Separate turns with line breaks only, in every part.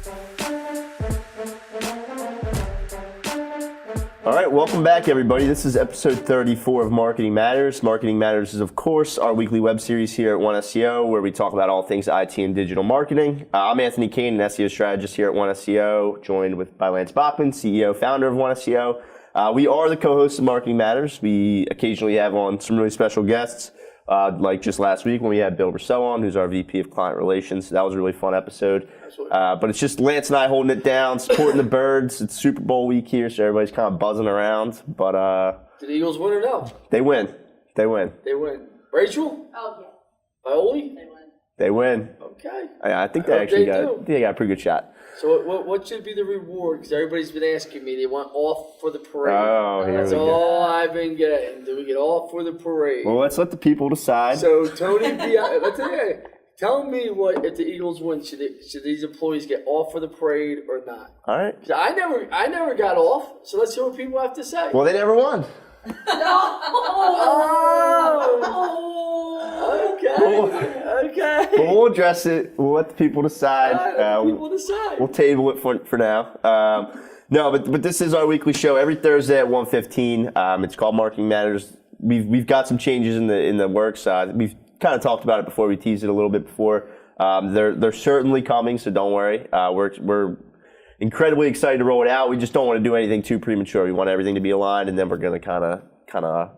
All right, welcome back, everybody. This is episode 34 of Marketing Matters. Marketing Matters is, of course, our weekly web series here at OneSEO, where we talk about all things IT and digital marketing. I'm Anthony Kane, an SEO strategist here at OneSEO, joined by Lance Bachman, CEO, founder of OneSEO. We are the co-hosts of Marketing Matters. We occasionally have on some really special guests, like just last week when we had Bill Russell on, who's our VP of Client Relations. That was a really fun episode. But it's just Lance and I holding it down, supporting the birds. It's Super Bowl week here, so everybody's kind of buzzing around. But
did the Eagles win or no?
They win.
Rachel?
Oh, yeah.
Paoli?
They win.
Okay.
I think they got a pretty good shot.
So what should be the reward? Because everybody's been asking me. They want off for the parade.
Oh, here
That's
we go.
all I've been getting. Do we get off for the parade?
Well, let's let the people decide.
So Tony, tell me what if the Eagles win, should these employees get off for the parade or not?
All right.
'Cause I never got off. So let's hear what people have to say.
Well, they never won.
Okay.
Well, we'll address it. We'll let the people decide. We'll table it for now. No, but this is our weekly show every Thursday at 1:15. It's called Marketing Matters. We've got some changes in the works. We've kind of talked about it before. We teased it a little bit before. They're certainly coming, so don't worry. We're incredibly excited to roll it out. We just don't want to do anything too premature. We want everything to be aligned, and then we're going to kind of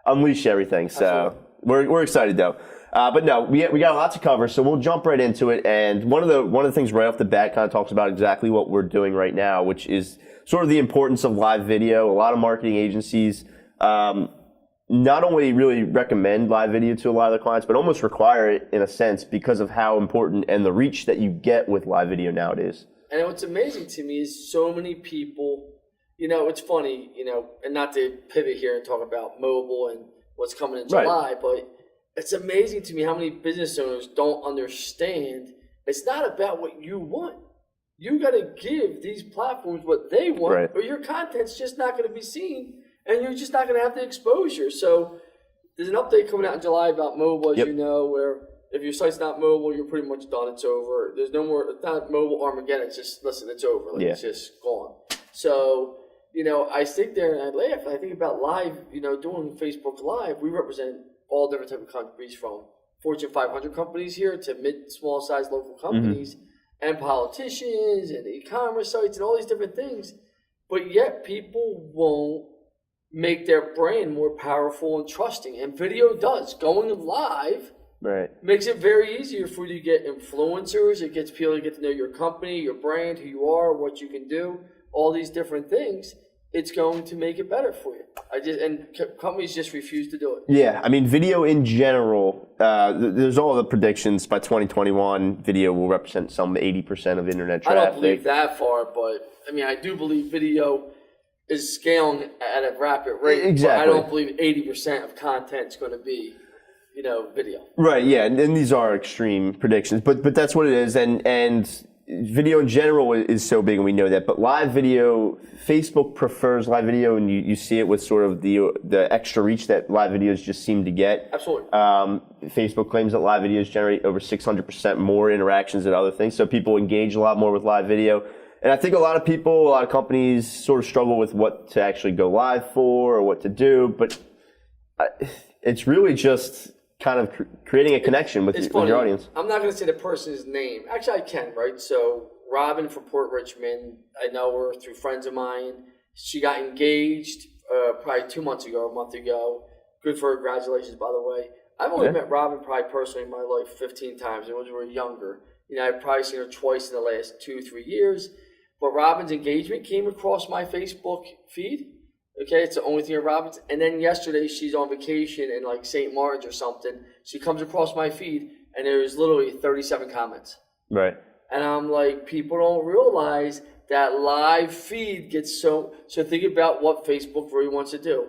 unleash everything. So we're excited though. But no, we got a lot to cover, so we'll jump right into it. And one of the things right off the bat kind of talks about exactly what we're doing right now, which is sort of the importance of live video. A lot of marketing agencies not only really recommend live video to a lot of their clients, but almost require it in a sense because of how important and the reach that you get with live video nowadays.
And what's amazing to me is so many people, it's funny, and not to pivot here and talk about mobile and what's coming in July, but it's amazing to me how many business owners don't understand it's not about what you want. You got to give these platforms what they want, or your content's just not going to be seen, and you're just not going to have the exposure. So there's an update coming out in July about mobile, as you know, where if your site's not mobile, you're pretty much done. It's over. There's no more. It's not mobile Armageddon. It's just, listen, it's over. It's just gone. So, I sit there and I laugh. And I think about live, doing Facebook Live. We represent all different type of companies, from Fortune 500 companies here to small size local companies, and politicians and e-commerce sites and all these different things. But yet people won't make their brand more powerful and trusting. And video does. Going live makes it very easier for you to get influencers. It gets people to get to know your company, your brand, who you are, what you can do, all these different things. It's going to make it better for you. Companies just refuse to do it. Yeah,
I mean, video in general, there's all the predictions by 2021, video will represent some 80% of internet traffic.
I don't believe that far, but I do believe video is scaling at a rapid rate.
Exactly.
But I don't believe 80% of content is going to be, video.
Right, yeah, and these are extreme predictions, but that's what it is, and video in general is so big, and we know that. But live video, Facebook prefers live video, and you see it with sort of the extra reach that live videos just seem to get.
Absolutely.
Facebook claims that live videos generate over 600% more interactions than other things, so people engage a lot more with live video. And I think a lot of companies sort of struggle with what to actually go live for or what to do, but it's really just kind of creating a connection with your audience.
I'm not going to say the person's name. Actually, I can, right? So Robin from Port Richmond, I know her through friends of mine. She got engaged probably 2 months ago, a month ago. Good for her. Congratulations, by the way. I've only met Robin probably personally in my life 15 times. It was when we were younger. I've probably seen her twice in the last 2-3 years. But Robin's engagement came across my Facebook feed. Okay, it's the only thing of Robin's. And then yesterday, she's on vacation in like St. Martin's or something. She comes across my feed, and there's literally 37 comments.
Right.
And I'm like, people don't realize that live feed gets so think about what Facebook really wants to do.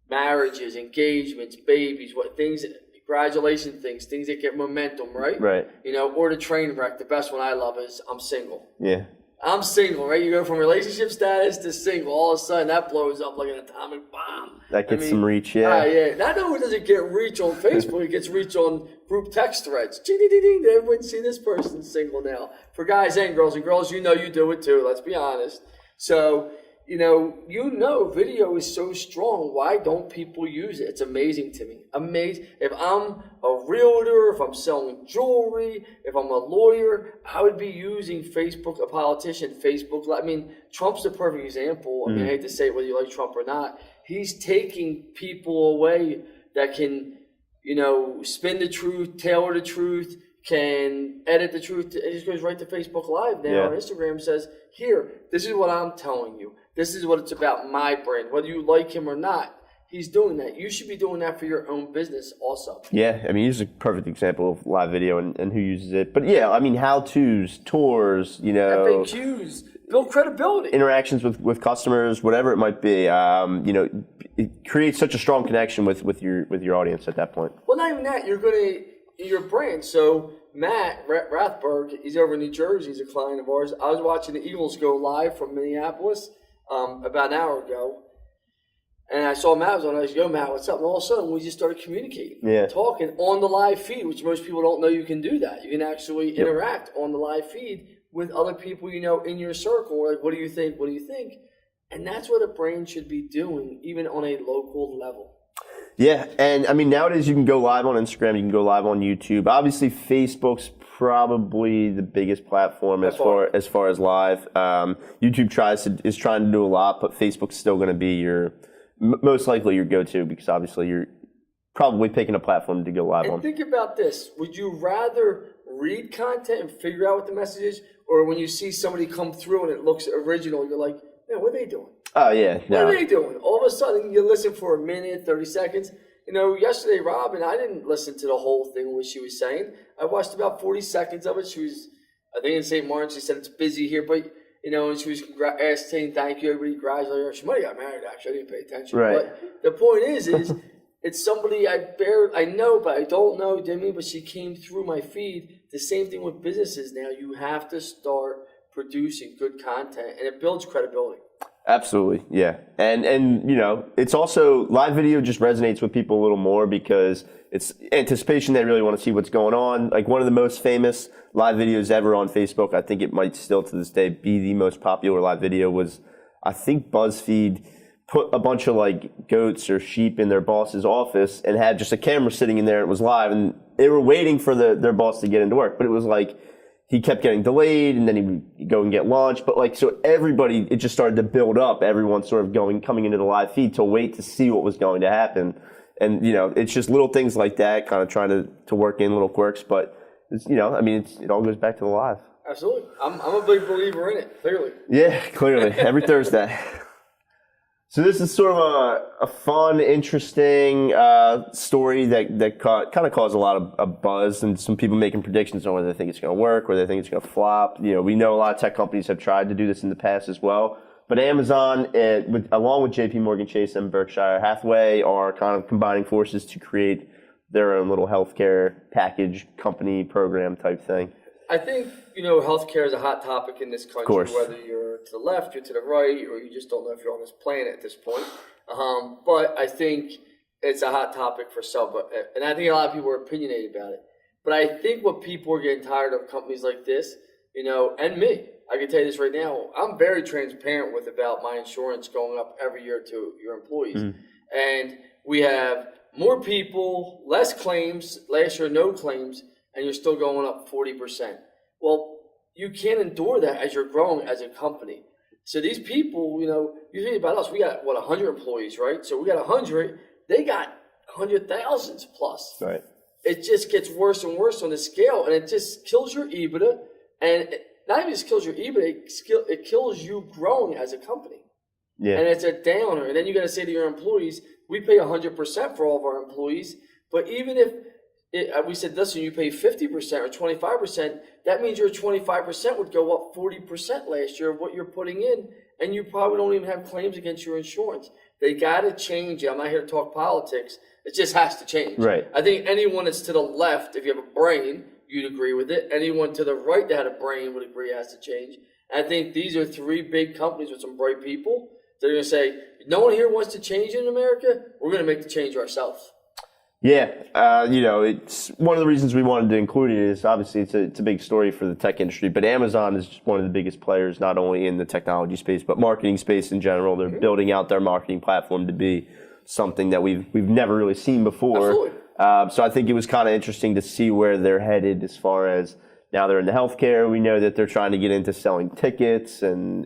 Marriages, engagements, babies, what things, congratulations things that get momentum, right?
Right.
Or the train wreck. The best one I love is I'm single.
Yeah.
I'm single, right? You go from relationship status to single. All of a sudden, that blows up like an atomic bomb.
That gets some reach, yeah.
Yeah. Not only does it get reach on Facebook, it gets reach on group text threads. Ding, everyone see this person's single now. For guys and girls, you know you do it too. Let's be honest. So, video is so strong. Why don't people use it? It's amazing to me. Amazing. If I'm a realtor, if I'm selling jewelry, if I'm a lawyer, I would be using Facebook, a politician, Facebook. I mean, Trump's the perfect example. I mean, I hate to say it whether you like Trump or not. He's taking people away that can, spin the truth, tailor the truth, can edit the truth. It just goes right to Facebook Live now on Instagram and says, here, this is what I'm telling you. This is what it's about, my brand. Whether you like him or not, he's doing that. You should be doing that for your own business also. Yeah,
I mean, he's a perfect example of live video and who uses it. But yeah, I mean, how-tos, tours,
FAQs, build credibility.
Interactions with customers, whatever it might be, it creates such a strong connection with your audience at that point.
Well, not even that. You're going to, your brand. So Matt Rathberg, he's over in New Jersey. He's a client of ours. I was watching the Eagles go live from Minneapolis about an hour ago. And I saw Matt was on. I was like, yo, Matt, what's up? And all of a sudden, we just started communicating, talking on the live feed, which most people don't know you can do that. You can actually interact on the live feed with other people in your circle. We're like, what do you think? What do you think? And that's what a brand should be doing, even on a local level.
Yeah, and I mean, nowadays you can go live on Instagram, you can go live on YouTube. Obviously, Facebook's probably the biggest platform as far as live. YouTube is trying to do a lot, but Facebook's still going to be most likely your go-to, because obviously you're probably picking a platform to go live on.
And think about this. Would you rather read content and figure out what the message is, or when you see somebody come through and it looks original, you're like, man, what are they doing?
Oh, yeah.
What are they doing? All of a sudden, you listen for a minute, 30 seconds. Yesterday, Robin, I didn't listen to the whole thing, what she was saying. I watched about 40 seconds of it. She was, I think in St. Martin, she said it's busy here, but, and she was saying thank you, everybody congratulated her. She might have got married, actually. I didn't pay attention.
Right.
But the point is it's somebody I know, but I don't know, Demi, but she came through my feed. The same thing with businesses now. You have to start producing good content, and it builds credibility.
Absolutely, yeah. And it's also, live video just resonates with people a little more because it's anticipation. They really want to see what's going on. Like, one of the most famous live videos ever on Facebook, I think it might still to this day be the most popular live video, was, I think BuzzFeed put a bunch of like goats or sheep in their boss's office and had just a camera sitting in there. It was live, and they were waiting for their boss to get into work, but it was like, he kept getting delayed, and then he would go and get lunch. But so everybody, it just started to build up. Everyone sort of coming into the live feed to wait to see what was going to happen. And, it's just little things like that, kind of trying to work in little quirks. But, it all goes back to the live.
Absolutely. I'm a big believer in it, clearly.
Yeah, clearly. Every Thursday. So this is sort of a fun, interesting story that kind of caused a lot of buzz, and some people making predictions on whether they think it's going to work, whether they think it's going to flop. We know a lot of tech companies have tried to do this in the past as well. But Amazon, along with JP Morgan Chase and Berkshire Hathaway, are kind of combining forces to create their own little healthcare package company program type thing.
I think, healthcare is a hot topic in this country, whether you're to the left, you're to the right, or you just don't know if you're on this planet at this point. But I think it's a hot topic for some, and I think a lot of people are opinionated about it. But I think what people are getting tired of companies like this, and me, I can tell you this right now, I'm very transparent about my insurance going up every year to your employees. And we have more people, less claims, last year no claims, and you're still going up 40%. Well, you can't endure that as you're growing as a company. So these people, you think about us, we got, 100 employees, right? So we got 100, they got 100,000 plus.
Right.
It just gets worse and worse on the scale, and it just kills your EBITDA. And not even just kills your EBITDA, it kills you growing as a company. Yeah. And it's a downer. And then you got to say to your employees, we pay 100% for all of our employees, but even if we said, listen, you pay 50% or 25%, that means your 25% would go up 40% last year of what you're putting in, and you probably don't even have claims against your insurance. They got to change it. I'm not here to talk politics. It just has to change.
Right.
I think anyone that's to the left, if you have a brain, you'd agree with it. Anyone to the right that had a brain would agree it has to change. And I think these are three big companies with some bright people. They're going to say, no one here wants to change in America. We're going to make the change ourselves.
Yeah, it's one of the reasons we wanted to include it is obviously it's a big story for the tech industry, but Amazon is one of the biggest players, not only in the technology space, but marketing space in general. They're building out their marketing platform to be something that we've never really seen before.
Absolutely.
So I think it was kind of interesting to see where they're headed as far as now they're in the healthcare. We know that they're trying to get into selling tickets and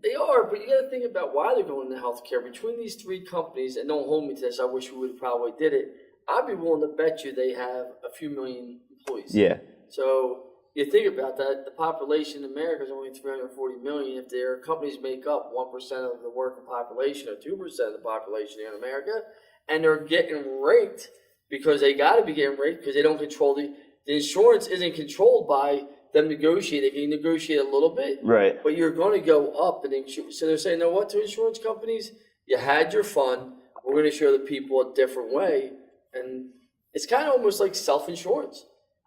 They are, but you got to think about why they're going into healthcare. Between these three companies, and don't hold me to this, I wish we would have probably did it. I'd be willing to bet you they have a few million employees.
Yeah.
So you think about that, the population in America is only 340 million. If their companies make up 1% of the working population or 2% of the population here in America, and they're getting raked because they got to be getting raked because they don't control the insurance isn't controlled by them negotiate. They can negotiate a little bit,
right?
But you're going to go up, and so they're saying, "No, what to insurance companies? You had your fun. We're going to show the people a different way." And it's kind of almost like self-insurance,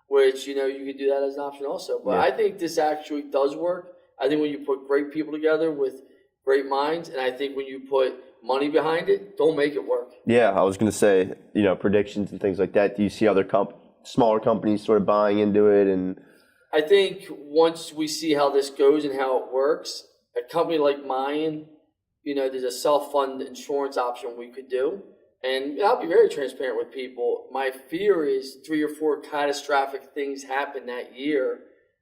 which, you could do that as an option also. But I think this actually does work. I think when you put great people together with great minds, and I think when you put money behind it, don't make it work.
Yeah, I was going to say, predictions and things like that. Do you see other smaller companies sort of buying into it? And
I think once we see how this goes and how it works, a company like mine, there's a self-fund insurance option we could do. And I'll be very transparent with people. My fear is 3 or 4 catastrophic things happen that year,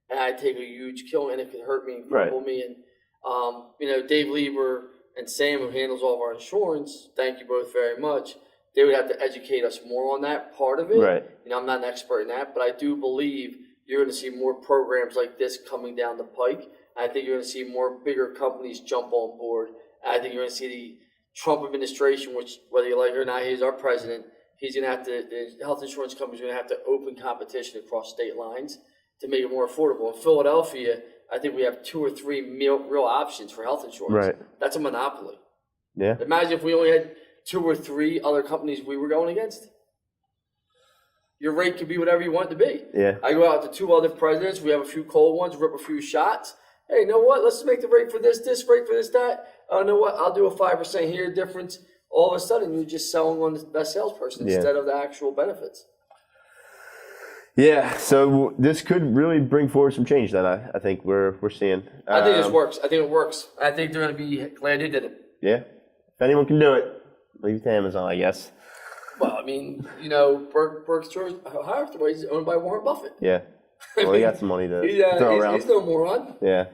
and I take a huge kill, and it could hurt me and cripple me. And Dave Lieber and Sam, who handles all of our insurance, thank you both very much. They would have to educate us more on that part of it.
Right.
I'm not an expert in that, but I do believe you're going to see more programs like this coming down the pike. I think you're going to see more bigger companies jump on board. I think you're going to see the Trump administration, which, whether you like it or not, he's our president. He's going to have to, the health insurance companies are going to have to open competition across state lines to make it more affordable. In Philadelphia, I think we have 2 or 3 real options for health insurance.
Right.
That's a monopoly.
Yeah.
Imagine if we only had 2 or 3 other companies we were going against. Your rate could be whatever you want it to be.
Yeah.
I go out to 2 other presidents. We have a few cold ones, rip a few shots. Hey, you know what? Let's make the rate for this rate for this, that. You know what? I'll do a 5% here difference. All of a sudden, you're just selling on the best salesperson instead of the actual benefits.
Yeah, so this could really bring forward some change that I think we're seeing.
I think this works. I think it works. I think they're going to be glad they did it.
Yeah. If anyone can do it, leave it to Amazon, I guess.
Well, I mean, Berkshire Hathaway is owned by Warren Buffett.
Yeah. Well, he got some money to throw around.
He's no moron.
Yeah.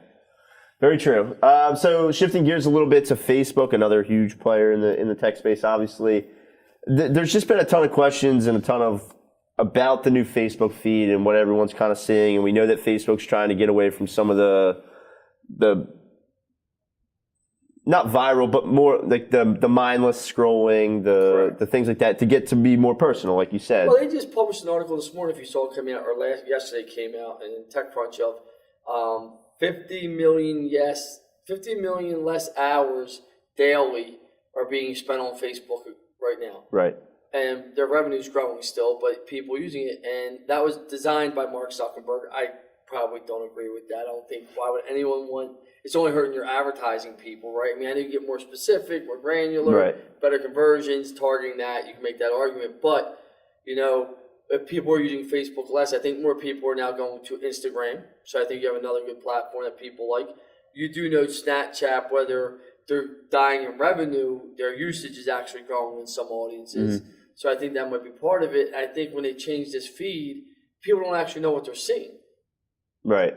Very true. So shifting gears a little bit to Facebook, another huge player in the tech space, obviously. There's just been a ton of questions and a ton about the new Facebook feed and what everyone's kind of seeing. And we know that Facebook's trying to get away from some of the not viral, but more like the mindless scrolling, the things like that, to get to be more personal, like you said.
Well, they just published an article this morning, if you saw it coming out, or yesterday came out in TechCrunch of 50 million less hours daily are being spent on Facebook right now.
Right.
And their revenue's growing still, but people using it, and that was designed by Mark Zuckerberg. I probably don't agree with that. I don't think, why would anyone want, it's only hurting your advertising people, right? I mean, I know you get more specific, more granular, better conversions, targeting that, you can make that argument. But, if people are using Facebook less, I think more people are now going to Instagram. So I think you have another good platform that people like. You do know Snapchat, whether they're dying in revenue, their usage is actually growing in some audiences. Mm-hmm. So I think that might be part of it. I think when they change this feed, people don't actually know what they're seeing.
Right.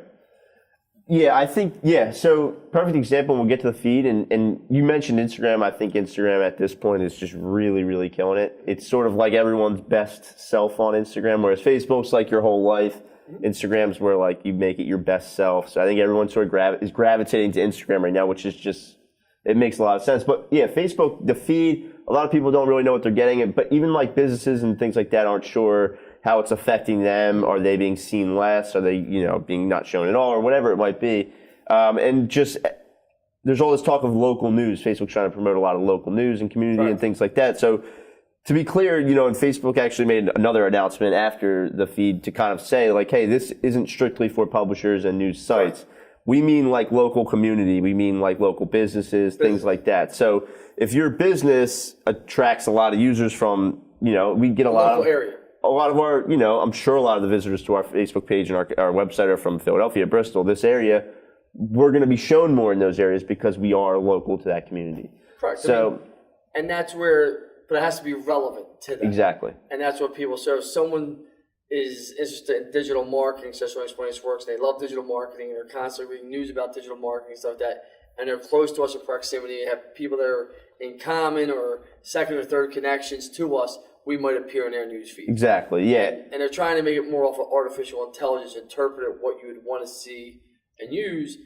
Yeah, so perfect example, we'll get to the feed, and you mentioned Instagram. I think Instagram at this point is just really, really killing it. It's sort of like everyone's best self on Instagram, whereas Facebook's like your whole life. Instagram's where like you make it your best self. So I think everyone sort of is gravitating to Instagram right now, which is just, it makes a lot of sense. But yeah, Facebook, the feed, a lot of people don't really know what they're getting, but even like businesses and things like that aren't sure how it's affecting them. Are they being seen less? Are they, being not shown at all, or whatever it might be? And just, there's all this talk of local news. Facebook's trying to promote a lot of local news and community and things like that. So To be clear, and Facebook actually made another announcement after the feed to kind of say, like, hey, this isn't strictly for publishers and news sites. Right. We mean like local community. We mean like local businesses, things like that. So if your business attracts a lot of users from, we get a lot of
area.
A lot of our, I'm sure a lot of the visitors to our Facebook page and our website are from Philadelphia, Bristol, this area. We're going to be shown more in those areas because we are local to that community.
Correct.
So,
and that's where, but it has to be relevant to them.
Exactly.
And that's what people, so if someone is interested in digital marketing, especially when Experience Works, and they love digital marketing, and they're constantly reading news about digital marketing and stuff like that, and they're close to us in proximity, have people that are in common or second or third connections to us, we might appear in their news feed.
Exactly, yeah.
And they're trying to make it more off of artificial intelligence, interpret it, what you would want to see and use.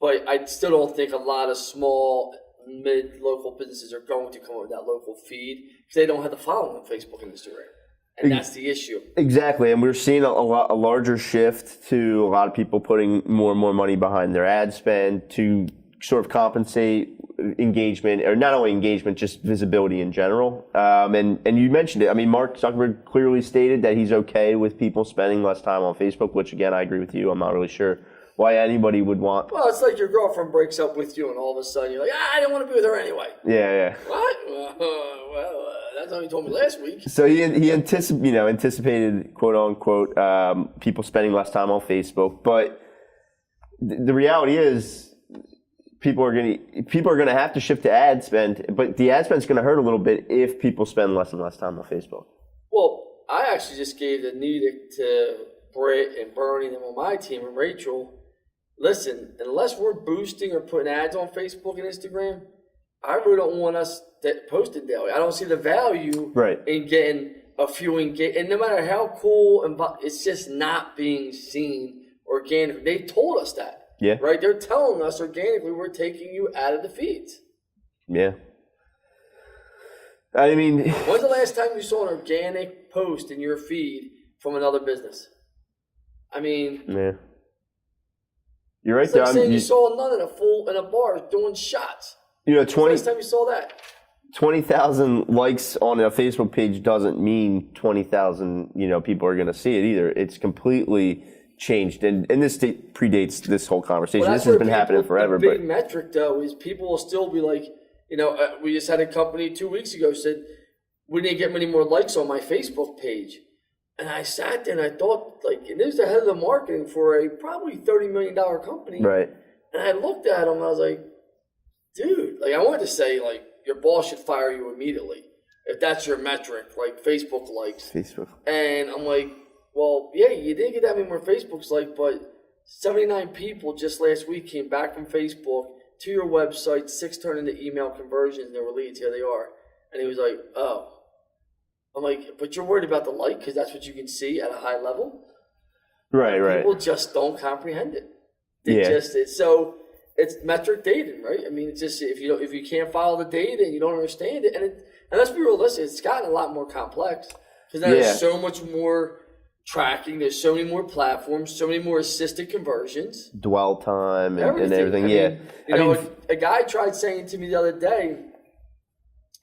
But I still don't think a lot of small, mid-local businesses are going to come up with that local feed because they don't have the following on Facebook and Instagram. And that's the issue. Exactly,
and we're seeing a larger shift to a lot of people putting more and more money behind their ad spend to sort of compensate engagement, or not only engagement, just visibility in general. And you mentioned it. I mean, Mark Zuckerberg clearly stated that he's okay with people spending less time on Facebook, which again, I agree with you. I'm not really sure why anybody would want.
Well, it's like your girlfriend breaks up with you and all of a sudden you're like, I didn't want to be with her anyway.
Yeah.
What? Well, that's what you told me last week.
So he anticipated, quote unquote, people spending less time on Facebook. But the reality is, people are going to have to shift to ad spend, but the ad spend is going to hurt a little bit if people spend less and less time on Facebook.
Well, I actually just gave the edict to Britt and Bernie and them on my team and Rachel. Listen, unless we're boosting or putting ads on Facebook and Instagram, I really don't want us posted daily. I don't see the value in getting a few engaged. And no matter how cool, it's just not being seen organically. They told us that.
Yeah.
Right? They're telling us organically we're taking you out of the feeds.
Yeah. I mean,
when's the last time you saw an organic post in your feed from another business? I mean,
yeah. You're right
it's like saying you saw none in a bar doing shots.
20.
Last time you saw that?
20,000 likes on a Facebook page doesn't mean 20,000, people are going to see it either. It's completely changed, and this predates this whole conversation. This has been happening forever.
The big metric, though, is people will still be like, we just had a company 2 weeks ago said, we didn't get many more likes on my Facebook page. And I sat there and I thought, and this is the head of the marketing for a probably $30 million company.
Right.
And I looked at him and I was like, dude, I wanted to say, your boss should fire you immediately if that's your metric, Facebook likes.
Facebook.
And I'm like, well, yeah, you didn't get that many more Facebooks but 79 people just last week came back from Facebook to your website, 6 turned into email conversions, and they were leads. Here they are. And he was like, oh. I'm like, but you're worried about the like because that's what you can see at a high level?
Right.
People just don't comprehend it. So it's metric dating, right? I mean, it's just if you can't follow the data and you don't understand it, and let's be realistic, it's gotten a lot more complex because now there's so much more tracking. There's so many more platforms, so many more assisted conversions,
dwell time, and everything.
A guy tried saying to me the other day,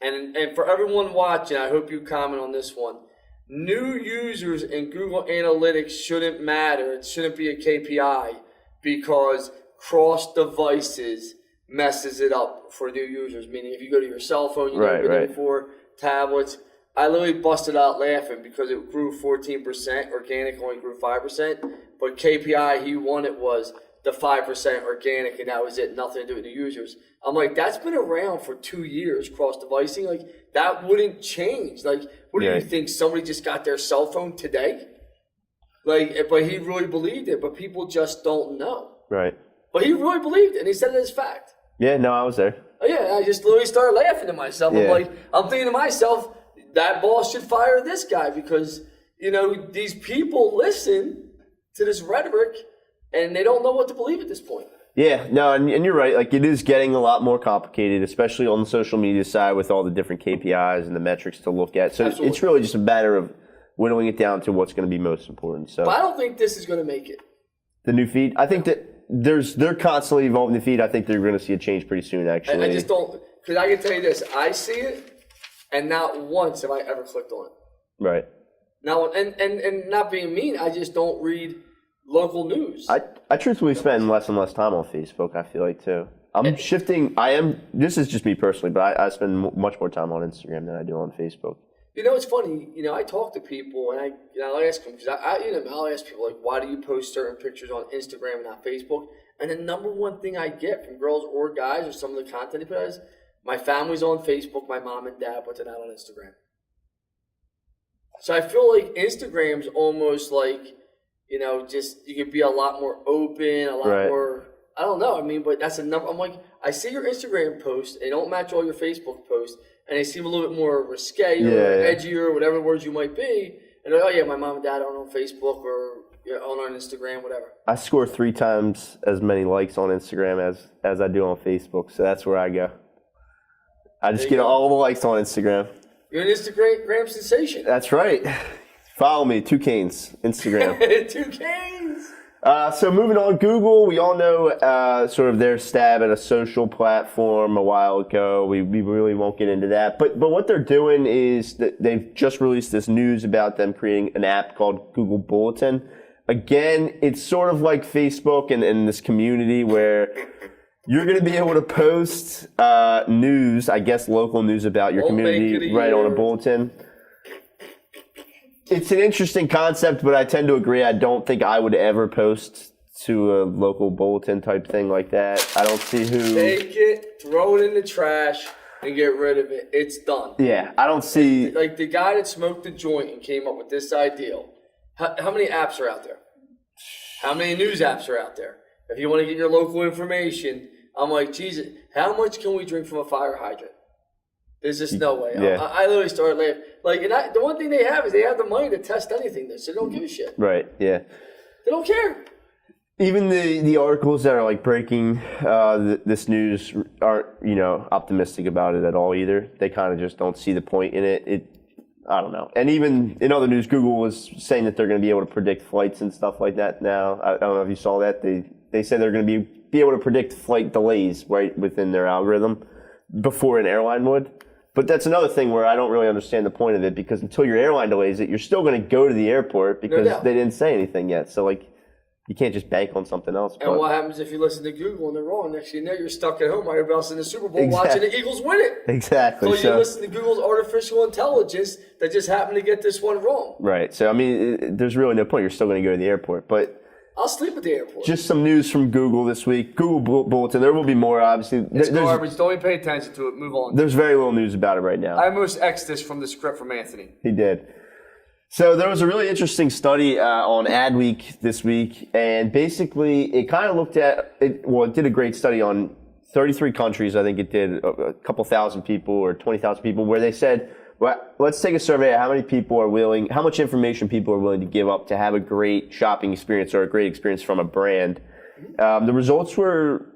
and for everyone watching, I hope you comment on this one. New users in Google Analytics shouldn't matter. It shouldn't be a KPI because cross devices messes it up for new users. Meaning, if you go to your cell phone, you never get it before tablets. I literally busted out laughing because it grew 14%. Organic only grew 5%. But KPI he wanted was the 5% organic, and that was it. Nothing to do with the users. I'm like, that's been around for 2 years, cross-devicing. That wouldn't change. What do you think? Somebody just got their cell phone today? But he really believed it, but people just don't know.
Right.
But he really believed it, and he said it as fact.
Yeah, no, I was there.
Oh, yeah, I just literally started laughing to myself. Yeah. I'm thinking to myself, that boss should fire this guy because, these people listen to this rhetoric and they don't know what to believe at this point.
Yeah, no, and you're right. It is getting a lot more complicated, especially on the social media side with all the different KPIs and the metrics to look at. So Absolutely. It's really just a matter of whittling it down to what's going to be most important. So,
but I don't think this is going to make it.
The new feed? I think that they're constantly evolving the feed. I think they're going to see a change pretty soon, actually.
I just don't, because I can tell you this. I see it. and not once have I ever clicked on it.
Right.
Now, and not being mean, I just don't read local news.
I truthfully spend less and less time on Facebook, I feel like, too. I'm shifting. This is just me personally, but I spend much more time on Instagram than I do on Facebook.
You know, it's funny. You know, I talk to people and I'll ask them, because I'll ask people, like, why do you post certain pictures on Instagram and not Facebook? And the number one thing I get from girls or guys or some of the content they put is, my family's on Facebook, my mom and dad, but they're not on Instagram. So I feel like Instagram's almost like, you know, just you could be a lot more open, a lot more. I don't know. I mean, but that's a number. I'm like, I see your Instagram posts. They don't match all your Facebook posts, and they seem a little bit more risque or edgier, whatever words you might be. And like, oh yeah, my mom and dad aren't on Facebook or on Instagram, whatever. I
score 3 times as many likes on Instagram as I do on Facebook, so that's where I go. I just get all the likes on Instagram.
You're an Instagram sensation.
That's right. Follow me, 2 Canes, Instagram.
2 Canes.
So moving on, Google, we all know sort of their stab at a social platform a while ago. We really won't get into that. But what they're doing is that they've just released this news about them creating an app called Google Bulletin. Again, it's sort of like Facebook and this community where you're going to be able to post news, I guess local news about your community right on a bulletin. It's an interesting concept, but I tend to agree. I don't think I would ever post to a local bulletin type thing like that. I don't see who...
Take it, throw it in the trash, and get rid of it. It's done.
Yeah, I don't see...
Like the guy that smoked the joint and came up with this idea. How many apps are out there? How many news apps are out there? If you want to get your local information... I'm like, Jesus, how much can we drink from a fire hydrant? There's just no way.
Yeah.
I literally started laughing. Like, and the one thing they have is they have the money to test anything. So they don't give a shit.
Right, yeah.
They don't care.
Even the articles that are like breaking this news aren't, optimistic about it at all either. They kind of just don't see the point in it. I don't know. And even in other news, Google was saying that they're going to be able to predict flights and stuff like that now. I don't know if you saw that. They said they're going to be able to predict flight delays right within their algorithm before an airline would. But that's another thing where I don't really understand the point of it, because until your airline delays it, you're still going to go to the airport because they didn't say anything yet. So, like, you can't just bank on something else.
And what happens if you listen to Google and they're wrong? Next thing you know, you're stuck at home while you're watching the Super Bowl watching the Eagles win it.
Exactly.
So you listen to Google's artificial intelligence that just happened to get this one wrong.
Right. So, I mean, there's really no point. You're still going to go to the airport. But
I'll sleep at the airport.
Just some news from Google this week. Google Bulletin. There will be more, obviously.
It's garbage. Don't even pay attention to it. Move on.
There's very little news about it right now.
I almost X'd this from the script from Anthony.
He did. So there was a really interesting study on Adweek this week, and basically it kind of looked at it. Well, it did a great study on 33 countries. I think it did a couple thousand people or 20,000 people, where they said, well, let's take a survey of how much information people are willing to give up to have a great shopping experience or a great experience from a brand. The results were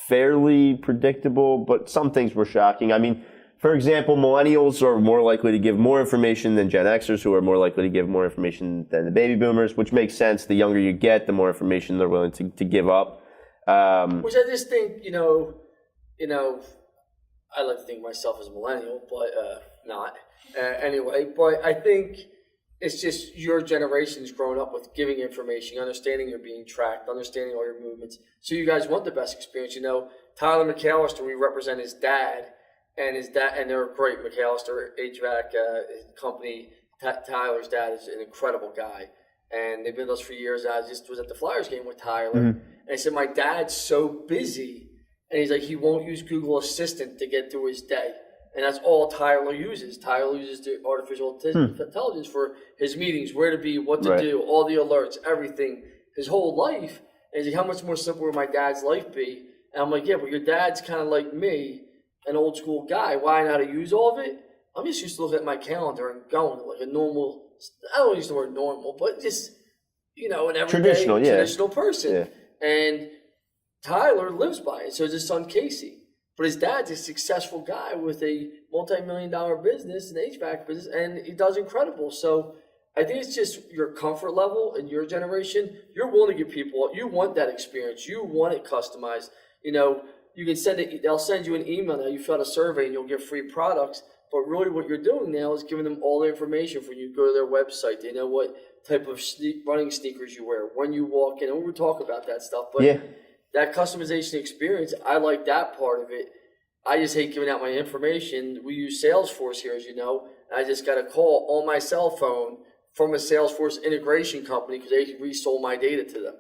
fairly predictable, but some things were shocking. I mean, for example, millennials are more likely to give more information than Gen Xers, who are more likely to give more information than the baby boomers, which makes sense. The younger you get, the more information they're willing to give up.
Which I just think, I like to think of myself as a millennial, but not. Anyway, but I think it's just your generation's grown up with giving information, understanding you're being tracked, understanding all your movements. So you guys want the best experience. Tyler McAllister, we represent his dad. And they're great. McAllister HVAC company. Tyler's dad is an incredible guy, and they've been with us for years. I just was at the Flyers game with Tyler, and I said, my dad's so busy, and he's like, he won't use Google Assistant to get through his day, and that's all Tyler uses. Tyler uses the artificial intelligence for his meetings, where to be, what to do, all the alerts, everything, his whole life. And he's like, how much more simple would my dad's life be? And I'm like, yeah, but your dad's kind of like me, an old school guy. Why not to use all of it? I'm just used to looking at my calendar and going like a normal, I don't use the word normal, but just, an everyday traditional person. Yeah. And Tyler lives by it. So is his son Casey. But his dad's a successful guy with a multi-million-dollar business, an HVAC business, and he does incredible. So I think it's just your comfort level in your generation. You're willing to give people, you want that experience. You want it customized. You can send it, they'll send you an email now. You fill out a survey and you'll get free products. But really what you're doing now is giving them all the information for you to go to their website. They know what type of running sneakers you wear, when you walk in, and we'll talk about that stuff. But that customization experience, I like that part of it. I just hate giving out my information. We use Salesforce here, as you know. I just got a call on my cell phone from a Salesforce integration company because they resold my data to them.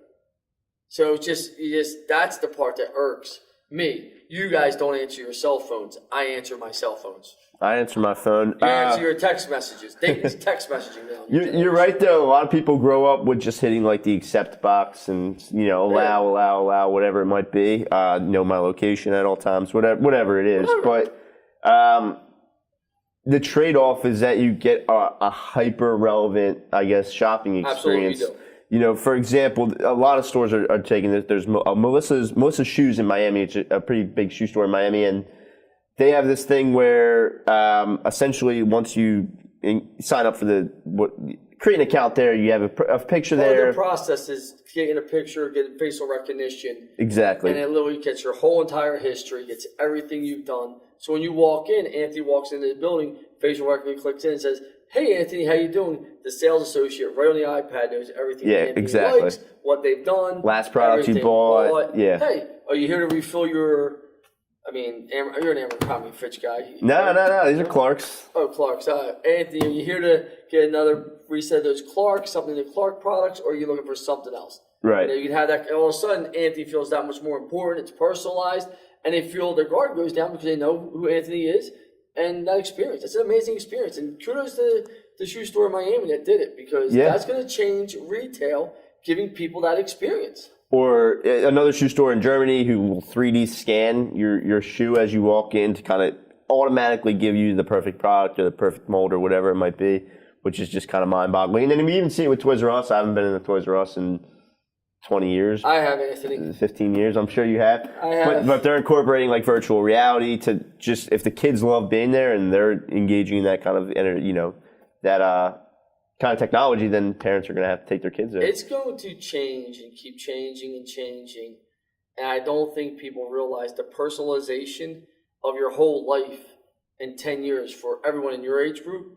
So that's the part that irks me. You guys don't answer your cell phones. I answer my cell phones.
I answer my phone.
You answer your text messages. It's text messaging now.
You're right, though. A lot of people grow up with just hitting like the accept box and, allow, whatever it might be. Know my location at all times, whatever it is. But the trade-off is that you get a hyper-relevant, I guess, shopping experience.
Absolutely,
for example, a lot of stores are taking this. There's Melissa's Shoes in Miami. It's a pretty big shoe store in Miami, and they have this thing where essentially once you sign up for create an account there, you have a picture there.
The process is getting a picture, getting facial recognition.
Exactly.
And it literally gets your whole entire history, gets everything you've done. So when you walk in, Anthony walks into the building, facial recognition clicks in and says, "Hey, Anthony, how you doing?" The sales associate right on the iPad knows everything Anthony likes, what they've done.
Last product you bought. Yeah.
Hey, are you here to refill your... you're an Abercrombie Fitch guy.
No. These are Clarks.
Oh, Clarks. Anthony, are you here to get another reset of those Clarks, something of the Clark products, or are you looking for something else?
Right.
You can have that, and all of a sudden, Anthony feels that much more important. It's personalized, and they feel their guard goes down because they know who Anthony is, and that experience. It's an amazing experience, and kudos to the shoe store in Miami that did it, because that's going to change retail, giving people that experience.
Or another shoe store in Germany who will 3D scan your shoe as you walk in to kind of automatically give you the perfect product or the perfect mold or whatever it might be, which is just kind of mind-boggling. And then we even see it with Toys R Us. I haven't been in the Toys R Us in 20 years.
I have, Anthony.
15 years, I'm sure you have.
I have.
But they're incorporating like virtual reality to just, if the kids love being there and they're engaging in that kind of, kind of technology, then parents are going to have to take their kids there.
It's going to change and keep changing and changing. And I don't think people realize the personalization of your whole life in 10 years for everyone in your age group,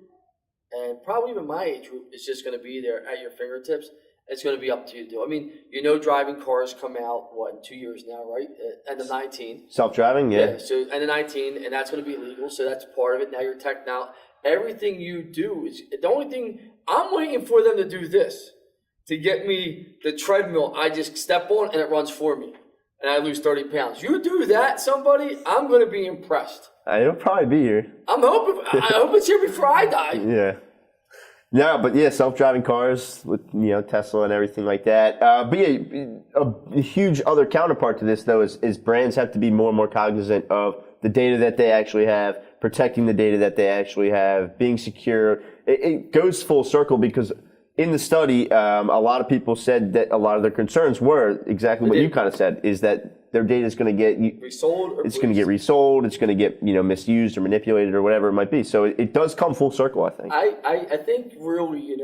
and probably even my age group, is just going to be there at your fingertips. It's going to be up to you to do. Driving cars come out, in 2 years now, right? End of 19.
Self-driving, yeah.
So end of 19, and that's going to be legal. So that's part of it. Now you're tech now. Everything you do is the only thing. I'm waiting for them to do this to get me the treadmill. I just step on and it runs for me, and I lose 30 pounds. You do that, somebody, I'm going to be impressed.
It'll probably be here.
I hope it's here before I die.
Yeah. No, but self-driving cars with Tesla and everything like that. But a huge other counterpart to this though is brands have to be more and more cognizant of the data that they actually have, protecting the data that they actually have, being secure. It goes full circle because in the study, a lot of people said that a lot of their concerns were exactly what you kind of said, is that their data is going to get
resold.
It's going to get resold. It's going to get misused or manipulated or whatever it might be. So it does come full circle, I think.
I think really,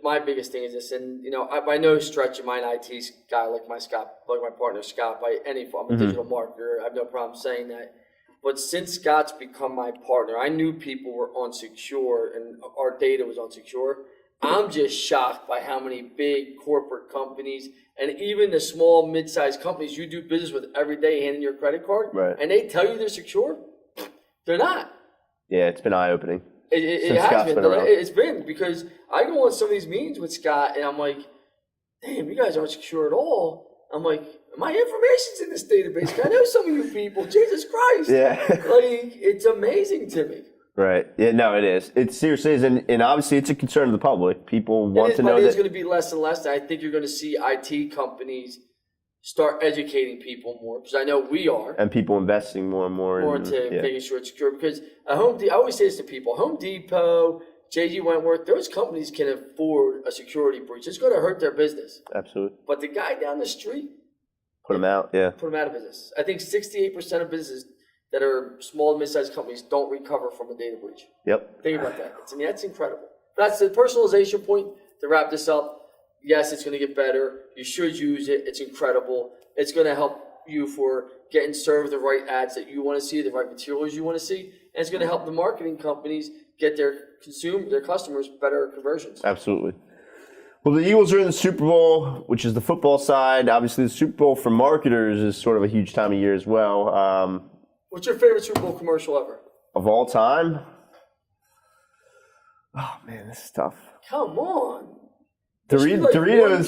my biggest thing is this, and by no stretch am I an IT guy like my partner Scott by any form. I'm a digital marketer. I have no problem saying that. But since Scott's become my partner, I knew people were unsecure and our data was unsecure. I'm just shocked by how many big corporate companies and even the small, mid-sized companies you do business with every day handing your credit card, and they tell you they're secure. They're not.
Yeah, it's been eye-opening.
It has been. It's been because I go on some of these meetings with Scott and I'm like, damn, you guys aren't secure at all. I'm like, my information's in this database. I know some of you people. Jesus Christ.
Yeah.
It's amazing to me.
Right. Yeah, no, it is. It seriously is. And obviously it's a concern of the public. People want to know that.
It's going to be less and less. I think you're going to see IT companies start educating people more, because I know we are.
And people investing more and more.
Into making sure it's secure. Because I always say this to people, Home Depot, J.G. Wentworth, those companies can afford a security breach. It's going to hurt their business.
Absolutely.
But the guy down the street,
put them out,
Put them out of business. I think 68% of businesses that are small and mid-sized companies don't recover from a data breach.
Yep.
Think about that. That's incredible. That's the personalization point. To wrap this up, yes, it's going to get better. You should use it. It's incredible. It's going to help you for getting served the right ads that you want to see, the right materials you want to see, and it's going to help the marketing companies get their customers better conversions.
Absolutely. Well, the Eagles are in the Super Bowl, which is the football side. Obviously, the Super Bowl for marketers is sort of a huge time of year as well.
What's your favorite Super Bowl commercial ever?
Of all time? Oh, man, this is tough.
Come on.
Doritos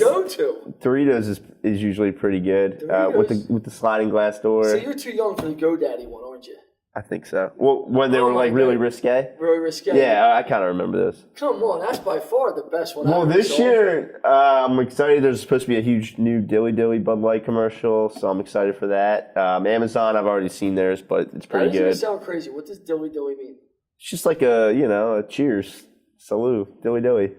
is usually pretty good with the sliding glass door.
So you're too young for the GoDaddy one, aren't you?
I think so. Well, when they were like really risque.
Really risque.
Yeah, I kind of remember this.
Come on, that's by far the best one.
Well, this year I'm excited. There's supposed to be a huge new Dilly Dilly Bud Light commercial, so I'm excited for that. Amazon, I've already seen theirs, but it's pretty good.
That doesn't sound crazy. What does Dilly Dilly mean?
It's just like a cheers, salute, Dilly Dilly.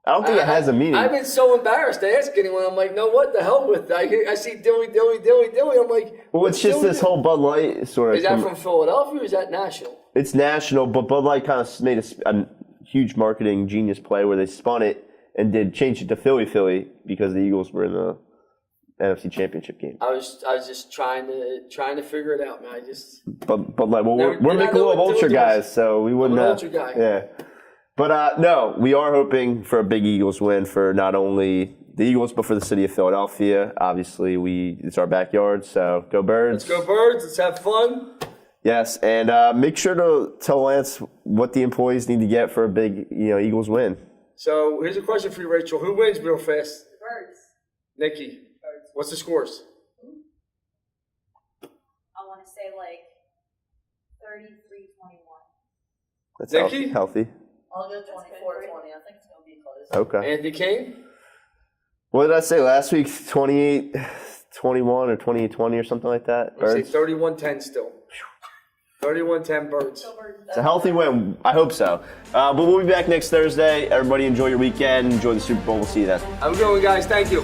I don't think it has a meaning.
I've been so embarrassed to ask anyone. I'm like, no, what the hell with that? I see Dilly, Dilly, Dilly, Dilly. I'm like,
well, it's just this whole Bud Light sort of.
Is that from Philadelphia or is that national?
It's national, but Bud Light kind of made a huge marketing genius play where they spun it and changed it to Philly because the Eagles were in the NFC Championship game.
I was just trying to figure it out, man.
Bud Light. Well, we're Michelob Ultra guys, so we wouldn't.
I'm an Ultra guy.
Yeah. But no, we are hoping for a big Eagles win for not only the Eagles, but for the city of Philadelphia. Obviously, it's our backyard, so go Birds.
Let's go Birds. Let's have fun.
Yes, and make sure to tell Lance what the employees need to get for a big Eagles win.
So here's a question for you, Rachel. Who wins real fast?
Birds.
Nikki.
Birds.
What's the scores?
I want to say like 33-21.
That's
Nikki?
Healthy.
I'll go 24-20. I think it's going to be close.
Okay.
Anthony Kane?
What did I say last week? 28-21 or 28-20 or something like that?
I say 31-10 still. 31-10 Birds.
It's a healthy win. I hope so. But we'll be back next Thursday. Everybody enjoy your weekend. Enjoy the Super Bowl. We'll see you then.
Have a good one, guys. Thank you.